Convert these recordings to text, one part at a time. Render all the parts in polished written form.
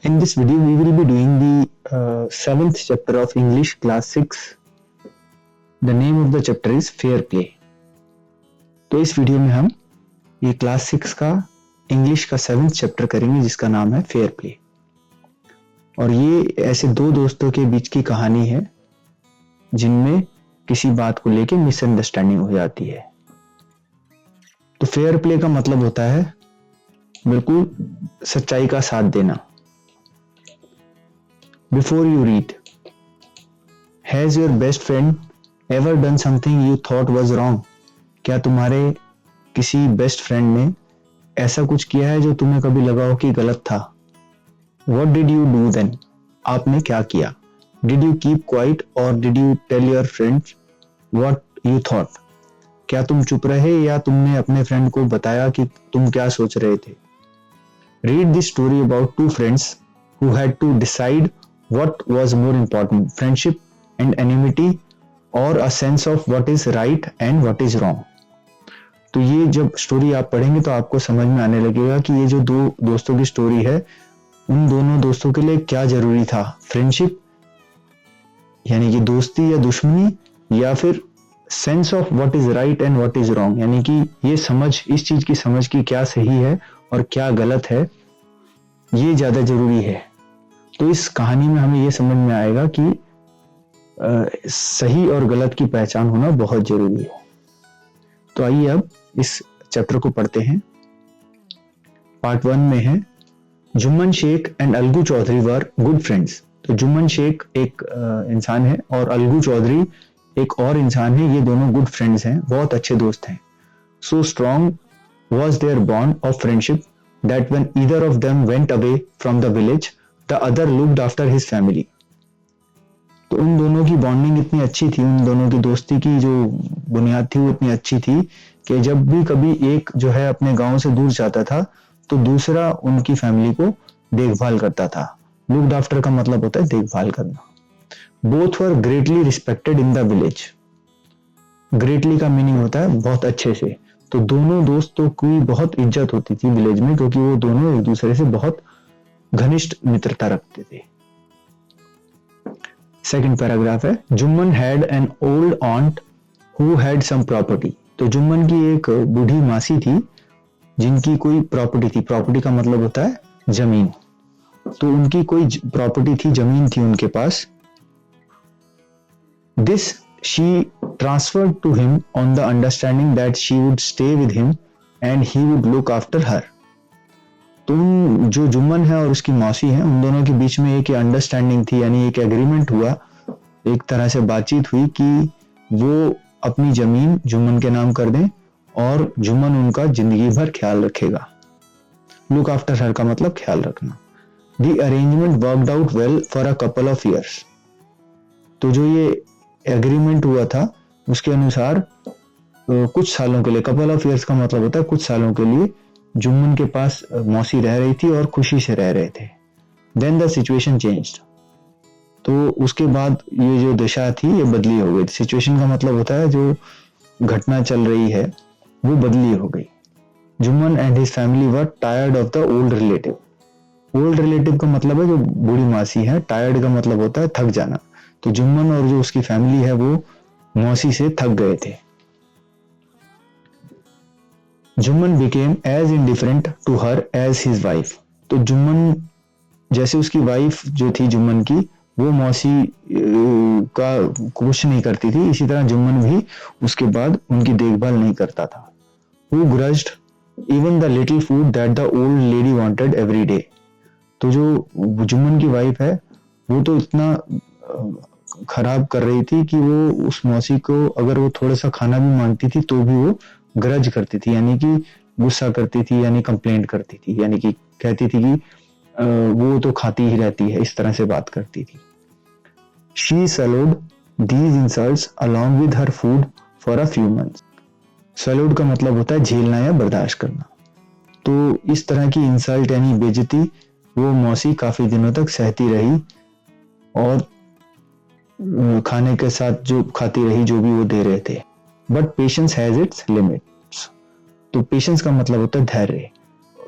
In this video, we will be doing the seventh chapter of English class 6. The name of the chapter is Fair Play. तो इस video में हम ये class 6 का English का 7th chapter करेंगे जिसका नाम है फेयर प्ले। और ये ऐसे दो दोस्तों के बीच की कहानी है जिनमें किसी बात को लेके मिसअंडरस्टैंडिंग हो जाती है। तो फेयर प्ले का मतलब होता है बिल्कुल सच्चाई का साथ देना। Before you read, has your best friend ever done something you thought was wrong? क्या तुम्हारे किसी बेस्ट फ्रेंड ने ऐसा कुछ किया है जो तुम्हें कभी लगा हो कि गलत था? What did you do then? आपने क्या किया? Did you keep quiet or did you tell your friends what you thought? क्या तुम चुप रहे या तुमने अपने फ्रेंड को बताया कि तुम क्या सोच रहे थे? Read this story about two friends who had to decide what was more important, friendship and enmity or a sense of what is right and what is wrong. तो ये जब स्टोरी आप पढ़ेंगे तो आपको समझ में आने लगेगा कि ये जो दो दोस्तों की स्टोरी है उन दोनों दोस्तों के लिए क्या जरूरी था, फ्रेंडशिप यानी कि दोस्ती या दुश्मनी, या फिर sense of what is right and what is wrong यानी कि ये समझ, इस चीज की समझ की क्या सही है और क्या गलत है, ये ज्यादा जरूरी है। तो इस कहानी में हमें ये समझ में आएगा कि सही और गलत की पहचान होना बहुत जरूरी है। तो आइए अब इस चैप्टर को पढ़ते हैं। पार्ट 1 में है Jumman Sheikh and Algu Chaudhari were good friends. तो जुम्मन शेख एक इंसान है और अलगू चौधरी एक और इंसान है, ये दोनों गुड फ्रेंड्स हैं, बहुत अच्छे दोस्त हैं। So strong was their bond of friendship that when either of them went away from the village the other looked after his family. तो उन दोनों की बॉन्डिंग इतनी अच्छी थी, उन दोनों की दोस्ती की जो बुनियाद थी वो इतनी अच्छी थी कि जब भी कभी एक जो है अपने गांव से दूर जाता था तो दूसरा उनकी फैमिली को देखभाल करता था। लुक्ड आफ्टर का मतलब होता है देखभाल करना। Both were greatly respected in the village. Greatly का मीनिंग होता है बहुत अच्छे से। तो दोनों दोस्तों की बहुत इज्जत होती थी विलेज में क्योंकि वो दोनों एक दूसरे से बहुत घनिष्ठ मित्रता रखते थे। सेकंड पैराग्राफ है Jumman had an old ऑन्ट who had sum property. तो जुम्मन की एक बूढ़ी मासी थी जिनकी कोई प्रॉपर्टी थी। प्रॉपर्टी का मतलब होता है जमीन। तो उनकी कोई प्रॉपर्टी थी, जमीन थी उनके पास। This she transferred to him on the understanding that she would stay with him and he would look after her. तो जो जुम्मन है और उसकी मौसी है उन दोनों के बीच में एक अंडरस्टैंडिंग थी, यानी एक एग्रीमेंट हुआ, एक तरह से बातचीत हुई कि वो अपनी जमीन जुम्मन के नाम कर दें और जुम्मन उनका जिंदगी भर ख्याल रखेगा। लुक आफ्टर हर का मतलब ख्याल रखना। The arrangement worked out well for a couple of years. तो जो ये एग्रीमेंट हुआ था उसके अनुसार कुछ सालों के लिए, कपल ऑफ ईयर्स का मतलब होता है कुछ सालों के लिए, जुम्मन के पास मौसी रह रही थी और खुशी से रह रहे थे। Then the situation changed. तो उसके बाद ये जो दिशा थी ये बदली हो गई। सिचुएशन का मतलब होता है जो घटना चल रही है वो बदली हो गई। Jumman and his family were tired of the old relative. Old relative का मतलब है जो बूढ़ी मासी है, टायर्ड का मतलब होता है थक जाना। तो जुम्मन और जो उसकी फैमिली है वो मौसी से थक गए थे। Jumman became as indifferent to her as his wife। तो जुम्मन जैसे उसकी वाइफ जो थी जुम्मन की वो मौसी का कुछ नहीं करती थी, इसी तरह जुम्मन भी उसके बाद उनकी देखभाल नहीं करता था। Who grudged even the little food that the old lady wanted every day। तो जो जुम्मन की वाइफ है वो तो इतना खराब कर रही थी कि वो उस मौसी को अगर वो थोड़ा सा खाना भी मांगती थी तो भी वो ग्रज करती थी, यानी कि गुस्सा करती थी, यानी कंप्लेंट करती थी, यानी कि कहती थी कि वो तो खाती ही रहती है, इस तरह से बात करती थी। She swallowed these insults along with her food for a few months। swallowed का मतलब होता है झेलना या बर्दाश्त करना। तो इस तरह की इंसल्ट यानी बेइज्जती वो मौसी काफी दिनों तक सहती रही और खाने के साथ जो खाती रही जो भी वो दे रहे थे। But patience has its limits. तो पेशेंस का मतलब होता है धैर्य।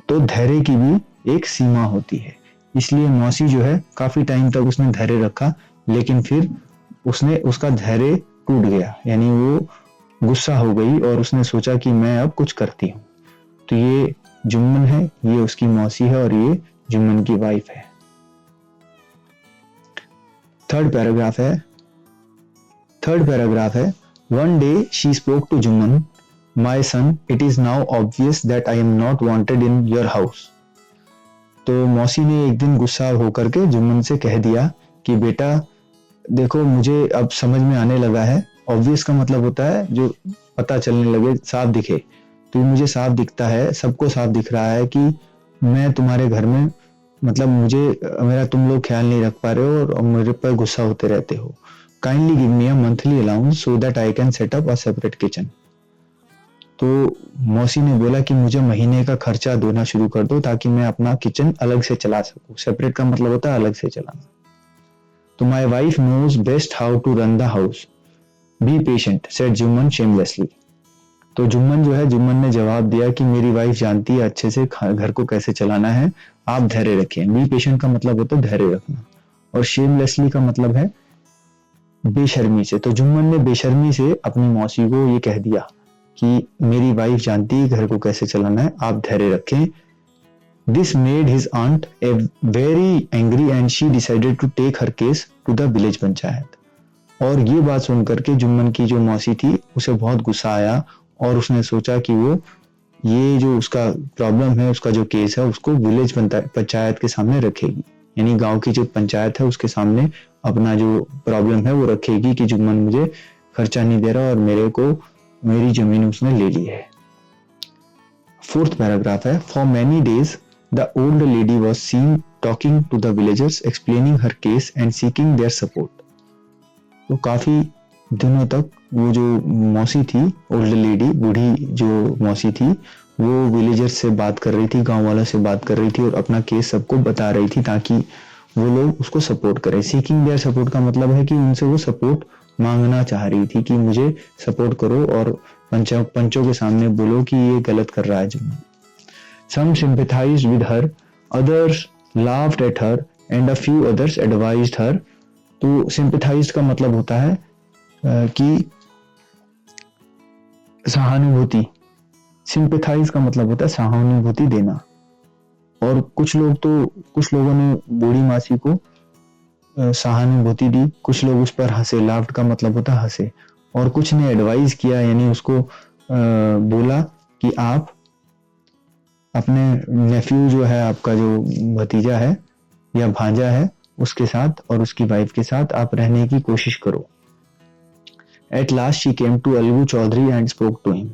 तो धैर्य की भी एक सीमा होती है। इसलिए मौसी जो है काफी टाइम तक उसने धैर्य रखा, लेकिन फिर उसका धैर्य टूट गया, यानी वो गुस्सा हो गई और उसने सोचा कि मैं अब कुछ करती हूँ। तो ये जुम्मन है, ये उसकी मौसी है और ये जुम्मन की वाइफ है। थर्ड पैराग्राफ है one day she spoke to Jumman, my son, it is now obvious that I am not wanted in your house. तो मौसी ने एक दिन गुस्सा होकर के जुम्मन से कह दिया कि बेटा देखो, मुझे अब समझ में आने लगा है, ऑब्वियस का मतलब होता है जो पता चलने लगे, साफ दिखे, तो मुझे साफ दिखता है, सबको साफ दिख रहा है कि मैं तुम्हारे घर में, मतलब मेरा तुम लोग ख्याल नहीं रख पा रहे हो और मेरे पर गुस्सा होते रहते हो। Kindly give me a monthly allowance so that I can set up a separate kitchen. तो मौसी ने बोला कि मुझे महीने का खर्चा देना शुरू कर दो ताकि मैं अपना किचन अलग से चला सकूं। सेपरेट का मतलब होता है अलग से चलाना। तो my wife knows best how to run the house, be patient, said Jumman shamelessly. तो जुम्मन ने जवाब दिया कि मेरी वाइफ जानती है अच्छे से घर को कैसे चलाना है, आप धैर्य रखें। बी पेशेंट का मतलब होता है धैर्य रखना, और शेमलेसली का मतलब है बेशर्मी से। तो जुम्मन ने बेशर्मी से अपनी मौसी को ये कह दिया कि मेरी वाइफ जानती है घर को कैसे चलाना है, आप धैर्य रखें। This made his aunt very angry and she decided to take her case to the village panchayat. और ये बात सुनकर के जुम्मन की जो मौसी थी उसे बहुत गुस्सा आया और उसने सोचा कि वो ये जो उसका प्रॉब्लम है, उसका जो केस है, उसको विलेज पंचायत के सामने रखेगी, यानी गांव की जो पंचायत है उसके सामने अपना जो प्रॉब्लम है वो रखेगी कि जुम्मन मुझे खर्चा नहीं दे रहा और मेरी जमीन उसने ले ली है। फोर्थ पैराग्राफ है for many days the old lady was seen talking to the villagers, explaining her case and seeking their support. तो काफी दिनों तक वो जो मौसी थी, ओल्ड लेडी, बूढ़ी जो मौसी थी, वो विलेजर्स से बात कर रही थी, गांव वालों से बात कर रही थी और अपना केस सबको बता रही थी ताकि वो लोग उसको सपोर्ट करें। सीकिंग देयर सपोर्ट का मतलब है कि उनसे वो सपोर्ट मांगना चाह रही थी कि मुझे सपोर्ट करो और पंचों के सामने बोलो कि ये गलत कर रहा है Jumman. Some sympathized with her, others laughed at her and a few others advised her। तो sympathized का मतलब होता है कि सहानुभूति। sympathize का मतलब होता है सहानुभूति देना। और कुछ लोगों ने बूढ़ी मासी को सहानुभूति दी, कुछ लोग उस पर हंसे। लाफ्ट का मतलब होता है हंसे। और कुछ ने एडवाइस किया, यानी उसको बोला कि आप अपने नेफ्यू जो है, आपका जो भतीजा है या भांजा है, उसके साथ और उसकी वाइफ के साथ आप रहने की कोशिश करो। At last she came to Algu Chaudhari and spoke to him.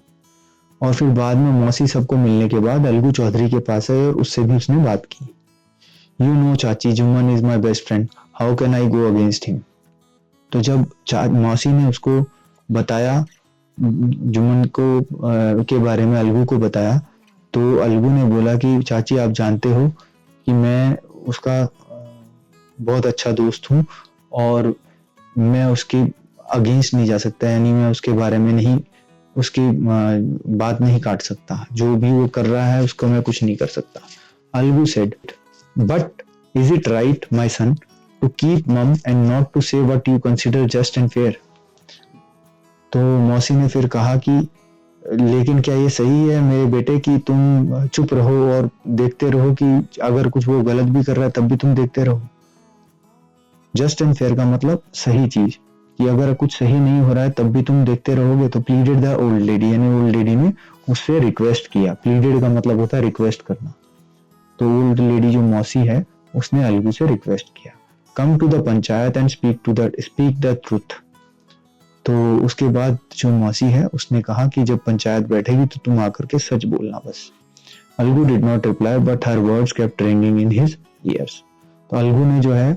और फिर बाद में मौसी सबको मिलने के बाद अलगू चौधरी के पास है और उससे भी उसने बात की। यू नो चाची, Jumman is my best friend, how can I go against him. तो जब मौसी ने उसको बताया, जुम्मन को के बारे में अलगू को बताया, तो अलगू ने बोला कि चाची आप जानते हो कि मैं उसका बहुत अच्छा दोस्त हूँ और मैं उसके अगेंस्ट नहीं जा सकता, यानी मैं उसके बारे में नहीं, उसकी बात नहीं काट सकता, जो भी वो कर रहा है उसको मैं कुछ नहीं कर सकता। Algu said, but is it right my son to keep mum and not to say what you consider just and fair. तो मौसी ने फिर कहा कि लेकिन क्या ये सही है मेरे बेटे कि तुम चुप रहो और देखते रहो कि अगर कुछ वो गलत भी कर रहा है तब भी तुम देखते रहो। जस्ट एंड फेयर का मतलब सही चीज, कि अगर कुछ सही नहीं हो रहा है तब भी तुम देखते रहोगे। तो प्लीडेड द ओल्ड लेडी, यानी ओल्ड लेडी ने उससे रिक्वेस्ट किया। प्लीडेड का मतलब होता है रिक्वेस्ट करना। तो ओल्ड लेडी जो मौसी है उसने अलगू से रिक्वेस्ट किया, come to the panchayat and speak the truth. तो उसके बाद जो मौसी है उसने कहा कि जब पंचायत बैठेगी तो तुम आकर के सच बोलना बस। Algu did not reply but her words kept ringing in his years. तो अलगू ने जो है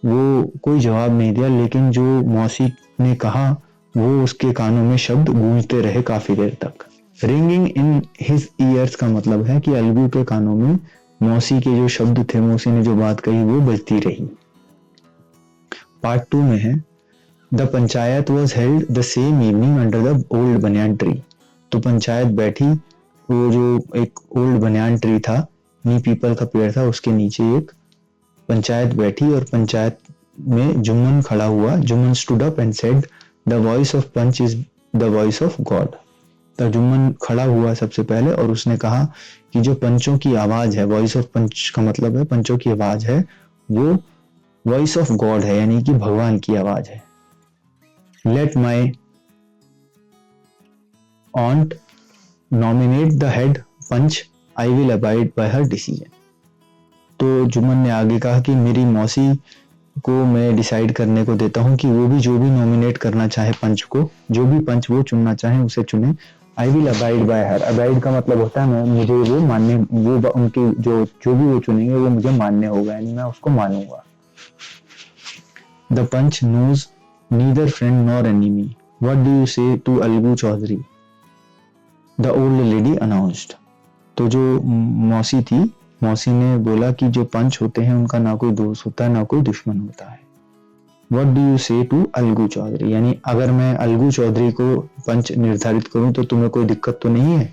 वो कोई जवाब नहीं दिया, लेकिन जो मौसी ने कहा वो उसके कानों में शब्द गूंजते रहे काफी देर तक। रिंगिंग इन हिज ईयर्स का मतलब है कि अलगू के कानों में मौसी के जो शब्द थे, मौसी ने जो बात कही वो बजती रही। पार्ट 2 में है the panchayat was held the same evening under the old banyan tree. तो पंचायत बैठी, वो जो एक ओल्ड बनियान ट्री था, नी पीपल का पेड़ था, उसके नीचे एक पंचायत बैठी और पंचायत में जुम्मन खड़ा हुआ. Jumman stood up and said the voice of panch is the voice of God. तो जुम्मन खड़ा हुआ सबसे पहले और उसने कहा कि जो पंचों की आवाज है, वॉइस ऑफ पंच का मतलब है पंचों की आवाज है, वो वॉइस ऑफ गॉड है, यानी कि भगवान की आवाज है. Let my aunt nominate the head panch, I will abide by her decision. तो जुम्मन ने आगे कहा कि मेरी मौसी को मैं डिसाइड करने को देता हूं कि वो भी जो भी नॉमिनेट करना चाहे पंच को, जो भी पंच वो चुनना चाहे उसे चुने. आई will abide by her. Abide का मतलब होता है मुझे वो मानने, वो उनके जो भी वो चुनेंगे वो मुझे मानने होगा, यानी मैं उसको मानूंगा. The panch knows neither friend nor enemy. What do you say to Algu Chaudhary, the old lady announced. तो जो मौसी थी, मौसी ने बोला कि जो पंच होते हैं उनका ना कोई दोस्त होता है ना कोई दुश्मन होता है. What do you say to Algu Chaudhary, यानी अगर मैं अलगू चौधरी को पंच निर्धारित करूं तो तुम्हें कोई दिक्कत तो नहीं है.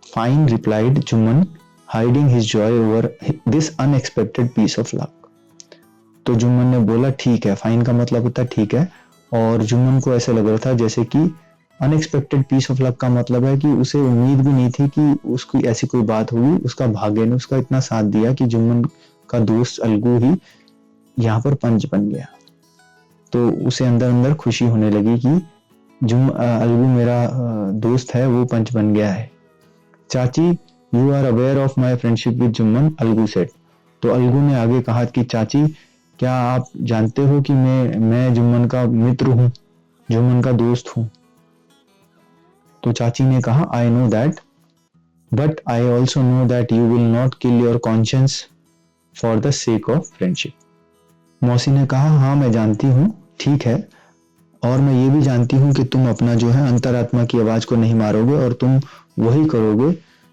Fine replied Jumman, hiding his joy over this unexpected piece of luck. तो जुम्मन ने बोला ठीक है. फाइन का मतलब होता है ठीक है, और जुम्मन को ऐसा लग रहा था जैसे कि अनएक्सपेक्टेड पीस ऑफ लक का मतलब है कि उसे उम्मीद भी नहीं थी कि उसकी ऐसी कोई बात होगी. उसका भाग्य ने उसका इतना साथ दिया कि जुम्मन का दोस्त अलगू ही यहाँ पर पंच बन गया. तो उसे अंदर अंदर खुशी होने लगी कि अलगू मेरा दोस्त है, वो पंच बन गया है. चाची, you are aware of my friendship with Jumman, Algu said. तो अलगू ने आगे कहा कि चाची, क्या आप जानते हो कि मैं जुम्मन का मित्र हूँ, जुम्मन का दोस्त हूँ. तो चाची ने कहा I know that, but I also know that you will not kill your conscience for the sake of friendship. मौसी ने कहा हाँ मैं जानती हूँ, ठीक है, और मैं ये भी जानती हूँ कि तुम अपना जो है अंतरात्मा की आवाज को नहीं मारोगे और तुम वही करोगे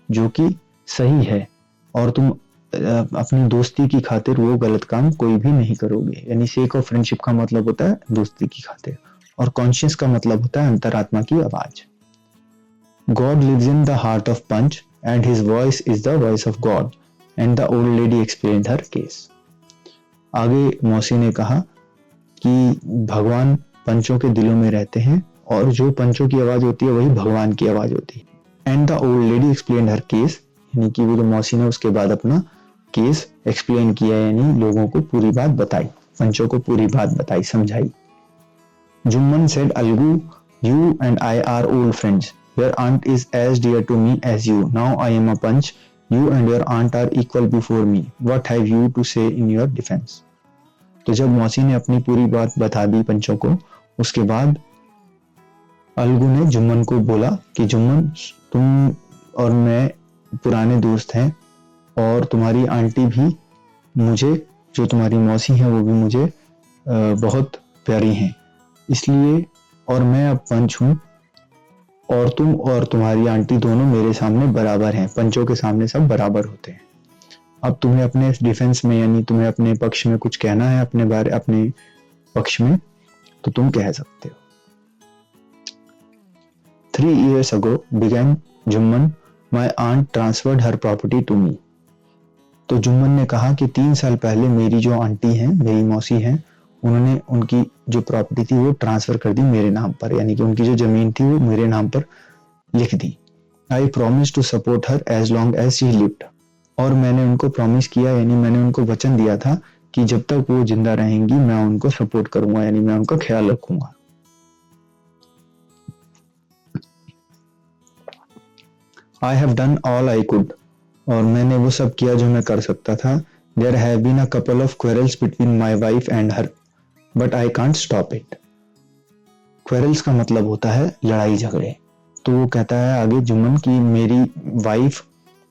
जो कि सही है, और तुम अपनी दोस्ती की खातिर वो गलत काम कोई भी नहीं करोगे. यानी सेक ऑफ फ्रेंडशिप का मतलब होता है दोस्ती की खातिर, और कॉन्शियस का मतलब होता है अंतरात्मा की आवाज. God lives in the heart of Punch and his voice is the voice of God, and the old lady explained her case. आगे मौसी ने कहा कि भगवान पंचों के दिलों में रहते हैं और जो पंचों की आवाज होती है वही भगवान की आवाज होती है. And the old lady explain her case, यानी कि वो जो मौसी ने उसके बाद अपना केस एक्सप्लेन किया, यानी लोगों को पूरी बात बताई, पंचों को पूरी बात बताई, समझाई. Jumman said Algu, you and I are old friends. Your aunt is as dear to me as you. Now I am a punch. You and your aunt are equal before me. What have you to say in your defense? तो जब मौसी ने अपनी पूरी बात बता दी पंचों को, उसके बाद अलगू ने जुम्मन को बोला कि जुम्मन, तुम और मैं पुराने दोस्त हैं और तुम्हारी आंटी भी मुझे, जो तुम्हारी मौसी हैं वो भी मुझे बहुत प्यारी हैं, इसलिए, और मैं अब पंच हूं और तुम और तुम्हारी आंटी दोनों मेरे सामने बराबर हैं. पंचों के सामने सब बराबर होते हैं. अब तुम्हें अपने डिफेंस में, यानी तुम्हें अपने पक्ष में कुछ कहना है अपने पक्ष में, तो तुम कह सकते हो. 3 years ago began Jumman, my aunt transferred her property to me. तो जुम्मन ने कहा कि 3 साल पहले मेरी जो आंटी हैं, मेरी मौसी हैं, उन्होंने उनकी जो प्रॉपर्टी थी वो ट्रांसफर कर दी मेरे नाम पर, यानी कि उनकी जो जमीन थी वो मेरे नाम पर लिख दी. I promise to support her as long as she lived. और मैंने उनको प्रॉमिस किया, यानी मैंने उनको वचन दिया था कि जब तक वो जिंदा रहेंगी मैं उनको सपोर्ट करूंगा, यानी मैं उनका ख्याल रखूंगा. I have done all I could. और मैंने वो सब किया जो मैं कर सकता था. There have been a couple of quarrels between my wife and her, but I can't stop it. Quarrels का मतलब होता है लड़ाई झगड़े. तो वो कहता है आगे जुम्मन की मेरी वाइफ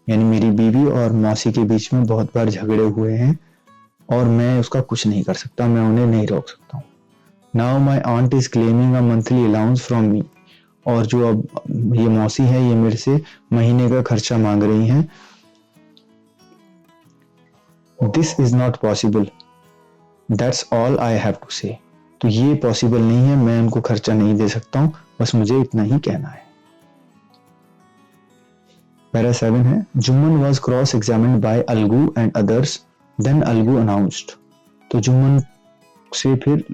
यानी मेरी बीवी और मौसी के बीच में बहुत बार झगड़े हुए हैं और मैं उसका कुछ नहीं कर सकता, मैं उन्हें नहीं रोक सकता हूँ. Now my aunt is claiming a monthly allowance from me. और जो अब ये मौसी है ये मेरे से महीने का खर्चा मांग रही हैं. This is not possible, that's all I have to say. तो ये पॉसिबल नहीं है, मैं उनको खर्चा नहीं दे सकता हूँ, बस मुझे इतना ही कहना है. पैरा 7 है. Jumman was cross examined by Algu and others then Algu announced, तो जुम्मन से फिर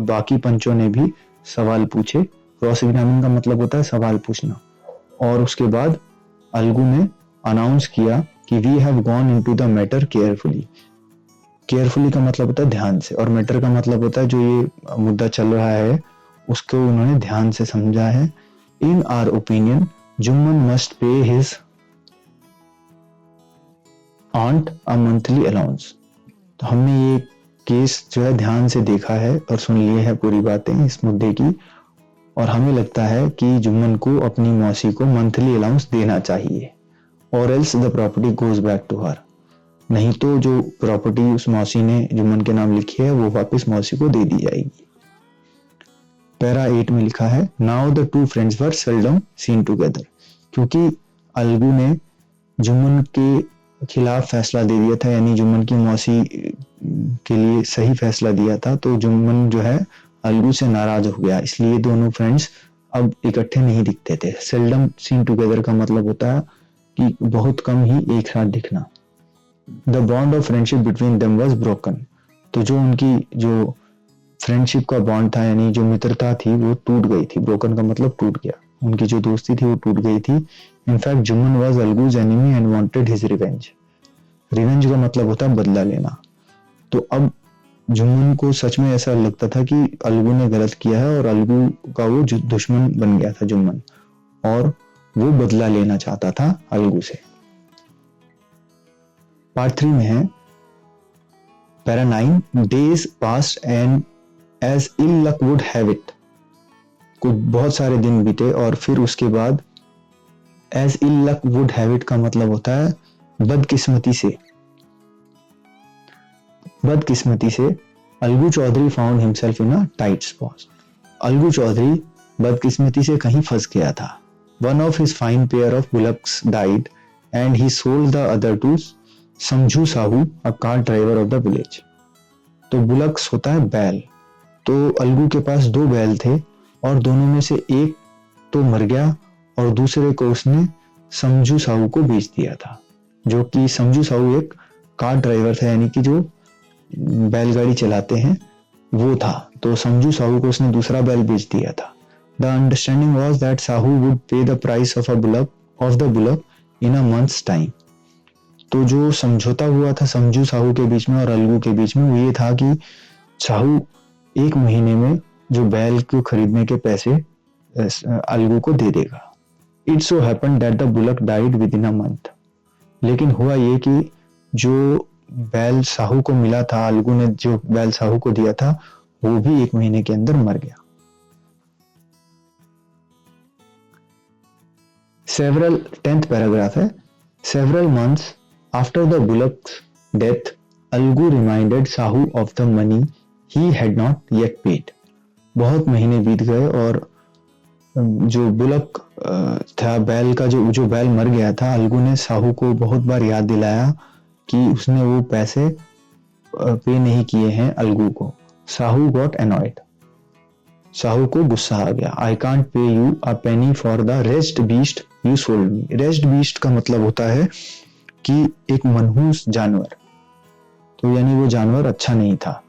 बाकी पंचों ने भी सवाल पूछे। क्रॉस एग्जामिन का मतलब होता है सवाल पूछना। और उसके बाद अलगू ने अनाउंस किया कि we have gone into the matter carefully. Carefully का मतलब होता है ध्यान से, और मैटर का मतलब होता है जो ये मुद्दा चल रहा है उसको उन्होंने ध्यान से समझा है। In our opinion Jumman must pay his aunt a monthly allowance. तो हमने ये केस जो है ध्यान से देखा है और सुन लिए है पूरी बातें इस मुद्दे की, और हमें लगता है कि जुम्मन को अपनी मौसी को मंथली अलाउंस देना चाहिए, और else the property goes back to her. नहीं तो जो प्रॉपर्टी उस मौसी ने जुम्मन के नाम लिखी है वो वापस मौसी को दे दी जाएगी। पैरा 8 में लिखा है now the two friends were seldom seen together. क्योंकि अलगू ने जुम्मन के खिलाफ फैसला दे दिया था, यानी जुम्मन की मौसी के लिए सही फैसला दिया था, तो जुम्मन जो है अलगू से नाराज हो गया, इसलिए दोनों फ्रेंड्स अब इकट्ठे नहीं दिखते थे। सेल्डम सीन टुगेदर का मतलब होता है कि बहुत कम ही एक साथ दिखना। The bond of friendship between them was broken, तो जो उनकी जो फ्रेंडशिप का बॉन्ड था यानी जो मित्रता थी वो टूट गई थी। ब्रोकन का मतलब टूट गया, उनकी जो दोस्ती थी वो टूट गई थी। In fact Jumman was Algu's enemy and wanted his revenge. Revenge का मतलब होता है बदला लेना। तो अब जुम्मन को सच में ऐसा लगता था कि अलगू ने गलत किया है और अलगू का वो दुश्मन बन गया था जुम्मन, और वो बदला लेना चाहता था अलगू से। पार्ट 3 में है para 9 days passed and as ill luck would have it. कुछ बहुत सारे दिन बीते और फिर उसके बाद as ill luck would have it का मतलब होता है बदकिस्मती से। बदकिस्मती से Algu Chaudhary found himself in a tight spot. Algu Chaudhary बदकिस्मती से कहीं फंस गया था। One of his fine pair of bullocks died and he sold the other to Samjhu Sahu a car driver of the village. तो बुलक्स होता है बैल, तो अलगू के पास 2 बैल थे और दोनों में से एक तो मर गया और दूसरे को उसने समझू साहू को बेच दिया था, जो कि समझू साहू एक कार ड्राइवर था, यानी कि जो बैलगाड़ी चलाते हैं वो था। तो समझू साहू को उसने दूसरा बैल बेच दिया था। The understanding was that Sahu would pay the price of the bullock in a month's time. तो जो समझौता हुआ था समझू साहू के बीच में और अलगू के बीच में वो ये था कि साहू 1 महीने में जो बैल को खरीदने के पैसे अलगू को दे देगा। It so happened that the bullock died with in a month. लेकिन हुआ ये कि जो बैल साहू को मिला था, अलगू ने जो बैल साहू को दिया था वो भी 1 महीने के अंदर मर गया। सेवरल 10th पैराग्राफ है several months after the bullocks death Algu reminded Sahu of the money he had not yet paid. बहुत महीने बीत गए और जो बुलक था बैल का जो बैल मर गया था, अलगू ने साहू को बहुत बार याद दिलाया कि उसने वो पैसे पे नहीं किए हैं अलगू को। साहू गॉट एनॉयड, साहू को गुस्सा आ गया। I can't pay you a Penney for the rest beast you sold me. Rest beast का मतलब होता है कि एक मनहूस जानवर, तो यानी वो जानवर अच्छा नहीं था।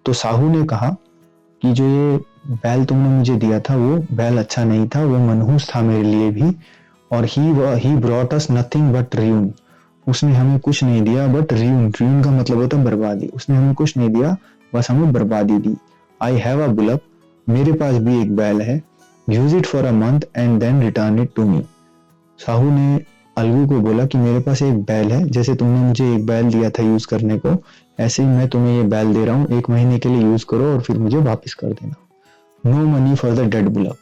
तो साहू ने कहा कि जो ये बैल तुमने मुझे दिया था वो बैल अच्छा नहीं था, वो मनहूस था मेरे लिए भी, और he brought us nothing but ruin. उसने हमें कुछ नहीं दिया बट रियून। रियून का मतलब होता है बर्बादी। उसने हमें कुछ नहीं दिया, बस हमें बर्बादी दी। आई हैव अ बुलक, मेरे पास भी एक बैल है। Use it for a month and then return it to me. Sahu ने अलगू को बोला कि मेरे पास एक बैल है, जैसे तुमने मुझे एक बैल दिया था यूज करने को, ऐसे ही मैं तुम्हें ये बैल दे रहा हूँ, 1 महीने के लिए यूज करो और फिर मुझे वापस कर देना। No money for the dead bullock,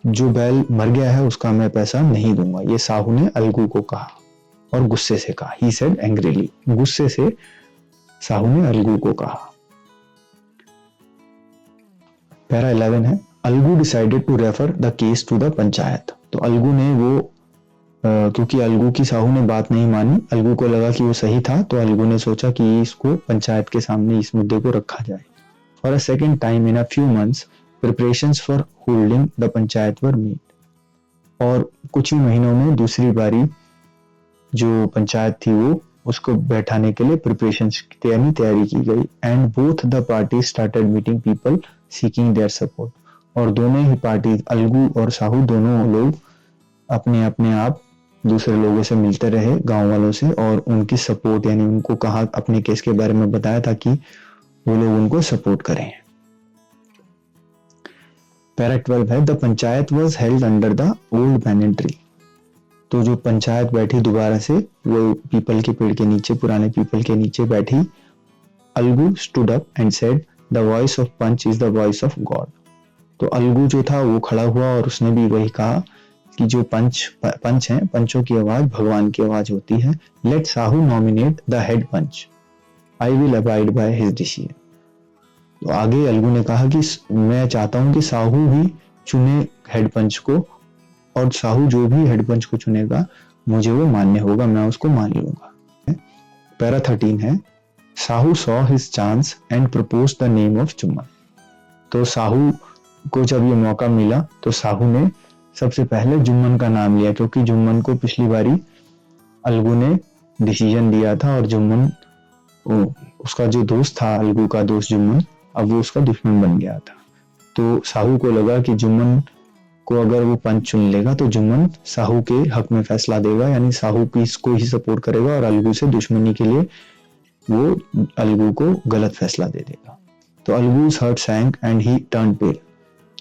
जो बैल मर गया है उसका मैं पैसा नहीं दूंगा। ये साहू ने अलगू को कहा और गुस्से से कहा। ही सेड एंग्रीली, गुस्से से साहू ने अलगू को कहा। पैरा 11 है Algu decided to refer the case to the panchayat. तो अलगू ने वो क्योंकि अलगू की साहू ने बात नहीं मानी, अलगू को लगा कि वो सही था, तो अलगू ने सोचा कि इसको पंचायत के सामने इस मुद्दे को रखा जाए। For a second time in a few months preparations for holding the panchayat were made. और कुछ ही महीनों में दूसरी बारी जो पंचायत थी वो उसको बैठाने के लिए प्रिपरेशन यानी तैयारी की गई। And both the party started meeting people seeking their support, और दोनों ही पार्टी अलगू और साहू दोनों लोग अपने अपने आप दूसरे लोगों से मिलते रहे, गांव वालों से, और उनकी सपोर्ट यानी उनको कहा, अपने केस के बारे में बताया ताकि वो लोग उनको सपोर्ट करें। पैरा 12 है, the panchayat was held under the old banyan tree. तो जो पंचायत बैठी दोबारा से वो पीपल के पेड़ के नीचे, पुराने पीपल के नीचे बैठी। Algu stood up and said the voice of panch is the voice of God. तो अलगू जो था वो खड़ा हुआ और उसने भी वही कहा कि जो पंच हैं, पंचों की आवाज भगवान की आवाज होती है। Let Sahu nominate the head panch, I will abide by his decision. तो आगे अलगू ने कहा कि मैं चाहता हूं कि साहू भी चुने हेड पंच को, और साहू जो भी हेड पंच को चुनेगा मुझे वो मान्य होगा, मैं उसको मान लूंगा। पैरा 13 है, Sahu saw his chance and propose the name of Jumman. तो साहू को जब ये मौका मिला तो साहू ने सबसे पहले जुम्मन का नाम लिया, क्योंकि जुम्मन को पिछली बारी अलगू ने डिसीजन दिया था और जुम्मन उसका जो दोस्त था, अलगू का दोस्त जुम्मन, अब वो उसका दुश्मन बन गया था। तो साहू को लगा कि जुम्मन को अगर वो पंच चुन लेगा तो जुम्मन साहू के हक में फैसला देगा, यानी साहू की इसको ही सपोर्ट करेगा और अलगू से दुश्मनी के लिए वो अलगू को गलत फैसला दे देगा। तो अलगू's heart sank and he turned pale।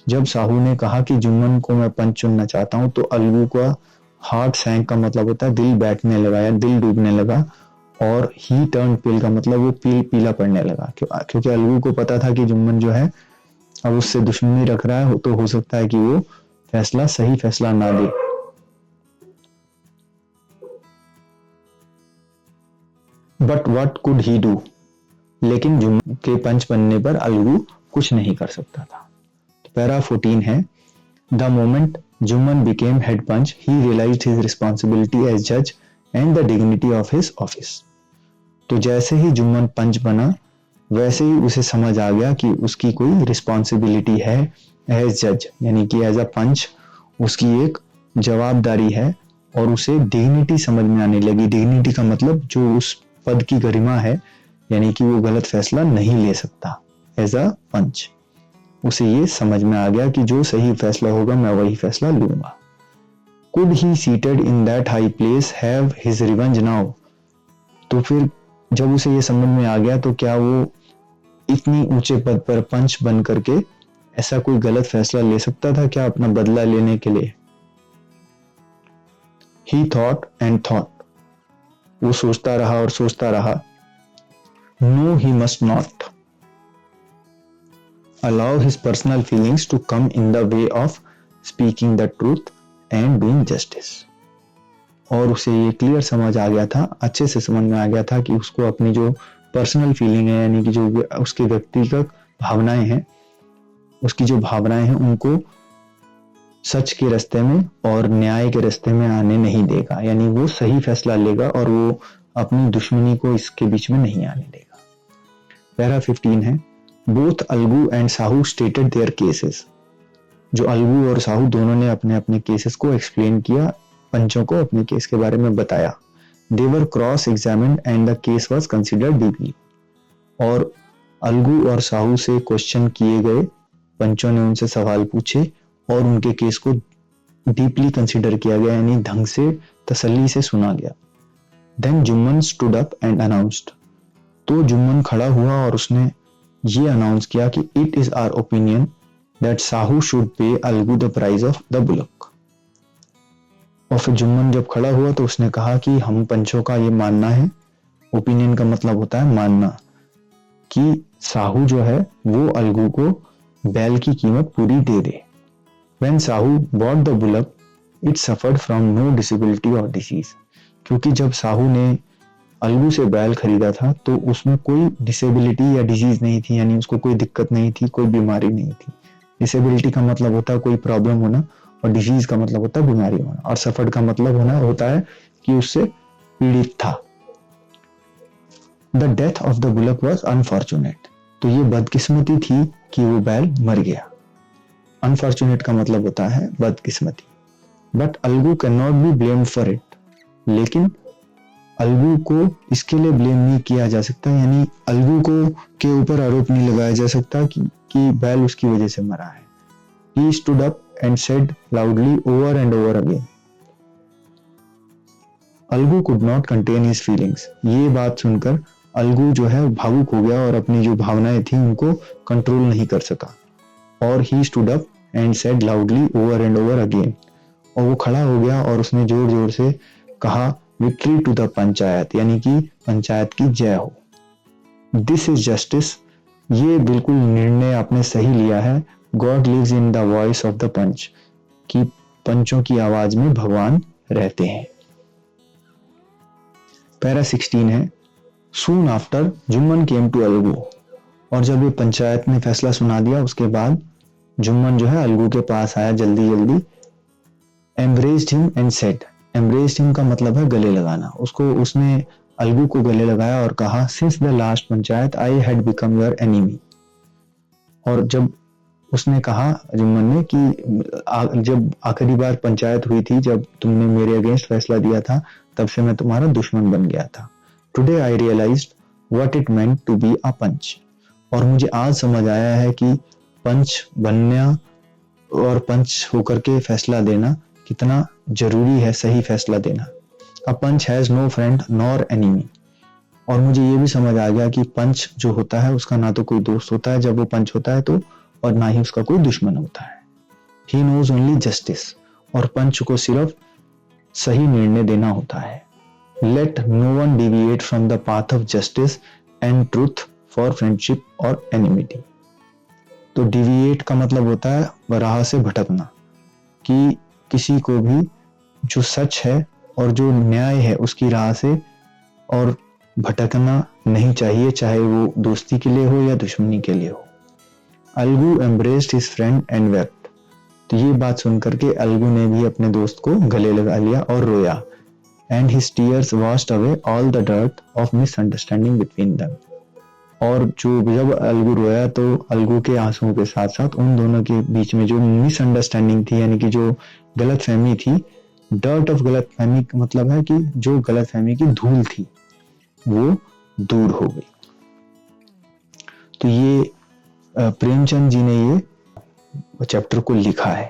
जब साहू ने कहा कि जुम्मन को मैं पंच चुनना चाहता हूं तो अलगू का हार्ट सैंक का मतलब होता है दिल बैठने लगा या दिल डूबने लगा, और ही टर्न पेल का मतलब वो पीला पड़ने लगा, क्योंकि अलगू को पता था कि जुम्मन जो है अब उससे दुश्मनी रख रहा है, तो हो सकता है कि वो फैसला सही फैसला ना दे। But what could he do, लेकिन जुम्मन के पंच बनने पर अलगू कुछ नहीं कर सकता था। पैरा 14 है, the moment Jumman became head panch he realised his responsibility as जज and the dignity of his office. तो जैसे ही जुम्मन पंच बना वैसे ही उसे समझ आ गया कि उसकी कोई रिस्पॉन्सिबिलिटी है एज जज, यानी कि एज अ पंच उसकी एक जवाबदारी है, और उसे डिग्निटी समझ में आने लगी। डिग्निटी का मतलब जो उस पद की गरिमा है, यानी कि वो गलत फैसला नहीं ले सकता एज अ पंच। उसे ये समझ में आ गया कि जो सही फैसला होगा मैं वही फैसला लूंगा। Could he seated in that high place have his revenge now. तो फिर जब उसे ये समझ में आ गया तो क्या वो इतनी ऊंचे पद पर पंच बन करके ऐसा कोई गलत फैसला ले सकता था क्या अपना बदला लेने के लिए? ही थॉट एंड थॉट, वो सोचता रहा और सोचता रहा। No he must not allow his personal feelings to come in the way of speaking the truth and doing justice। और उसे ये क्लियर समझ आ गया था, अच्छे से समझ में आ गया था कि उसको अपनी जो पर्सनल फीलिंग है, यानी कि जो उसकी व्यक्तिगत भावनाएं हैं, उसकी जो भावनाएं हैं उनको सच के रास्ते में और न्याय के रास्ते में आने नहीं देगा, यानी वो सही फैसला लेगा और वो अपनी दुश्मनी को इसके बीच में नहीं आने देगा। पैरा 15 है, both Algu and Sahu stated their cases. जो अलगू और साहू दोनों ने अपने अपने केसेस को एक्सप्लेन किया, पंचों को अपने केस के बारे में बताया। They were cross examined and the case was considered deeply. और अलगू और साहू से क्वेश्चन किए गए, पंचों ने उनसे सवाल पूछे और उनके केस को डीपली कंसिडर किया गया, यानी ढंग से तसल्ली से सुना गया। Then Jumman stood up and announced. तो जुम्मन खड़ा हुआ और उसने ये अनाउंस किया कि it is our opinion that Sahu should pay Algu the price of the bullock. और फिर जुम्मन जब खड़ा हुआ तो उसने कहा कि हम पंचों का ये मानना है, ओपिनियन का मतलब होता है मानना, कि साहू जो है वो अलगू को बैल की कीमत पूरी दे दे। When Sahu bought the bullock, it suffered from no disability or disease। क्योंकि जब साहू ने अलगू से बैल खरीदा था तो उसमें कोई डिसेबिलिटी या डिजीज नहीं थी, यानी उसको कोई दिक्कत नहीं थी, कोई बीमारी नहीं थी। डिसेबिलिटी का मतलब होता है कोई प्रॉब्लम होना, और डिजीज का मतलब होता है बीमारी होना, और सफर्ड का मतलब होना होता है कि उससे पीड़ित था। The death of the bullock was unfortunate. तो ये बदकिस्मती थी कि वो बैल मर गया। अनफॉर्चुनेट का मतलब होता है बदकिस्मती। But Algu can not be blamed for it. लेकिन अलगू को इसके लिए ब्लेम नहीं किया जा सकता, यानी अलगू को के ऊपर आरोप नहीं लगाया जा सकता कि बैल उसकी वजह से मरा है। He stood up and said loudly over and over again. Algu could not contain his feelings. ये बात सुनकर अलगू जो है भावुक हो गया और अपनी जो भावनाएं थी उनको कंट्रोल नहीं कर सका। और he stood up and said loudly over and over again. और वो खड़ा हो गया और उसने जोर जोर से कहा विक्ट्री टू द पंचायत, यानी कि पंचायत की जय हो। दिस इज जस्टिस, ये बिल्कुल निर्णय आपने सही लिया है। God lives in the voice of the panch, कि पंचों की आवाज में भगवान रहते हैं। पैरा 16 है, soon after Jumman came to Algu, और जब ये पंचायत ने फैसला सुना दिया उसके बाद जुम्मन जो है अलगू के पास आया जल्दी जल्दी। Embraced him and said, embraced him का मतलब है गले लगाना, उसने अलगू को गले लगाया और कहा since the last panchayat I had become your enemy. और जब उसने कहा जुम्मन ने कि जब आखिरी बार पंचायत हुई थी, जब तुमने मेरे अगेंस्ट फैसला दिया था, तब से मैं तुम्हारा दुश्मन बन गया था। Today I realised what it meant to be a panch, और मुझे आज समझ आया है कि पंच बनना और पंच होकर के फैसला देना कितना जरूरी है, सही फैसला देना। A panch has no friend nor enemy, और मुझे ये भी समझ आ गया कि पंच जो होता है उसका ना तो कोई दोस्त होता है जब वो पंच होता है तो, और ना ही उसका कोई दुश्मन होता है। ही नोज ओनली जस्टिस, और पंच को सिर्फ सही निर्णय देना होता है। Let no one deviate from the path of justice and truth for friendship और एनिमिटी। तो डिविएट का मतलब होता है राह से भटकना, कि किसी को भी जो सच है और जो न्याय है उसकी राह से और भटकना नहीं चाहिए, चाहे वो दोस्ती के लिए हो या दुश्मनी के लिए हो। Algu embraced his friend and wept, तो ये बात सुनकर के अलगू ने भी अपने दोस्त को गले लगा लिया और रोया। And his tears washed away all the dirt of misunderstanding between them, और जब अलगू रोया तो अलगू के आंसुओं के साथ साथ उन दोनों के बीच में जो मिसअंडरस्टैंडिंग थी, यानी कि जो गलतफहमी थी, डर्ट ऑफ गलतफहमी का मतलब है कि जो गलतफहमी की धूल थी वो दूर हो गई। तो ये प्रेमचंद जी ने ये चैप्टर को लिखा है।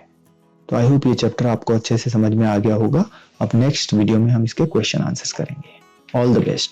तो आई होप ये चैप्टर आपको अच्छे से समझ में आ गया होगा। अब नेक्स्ट वीडियो में हम इसके क्वेश्चन आंसर्स करेंगे। All the best.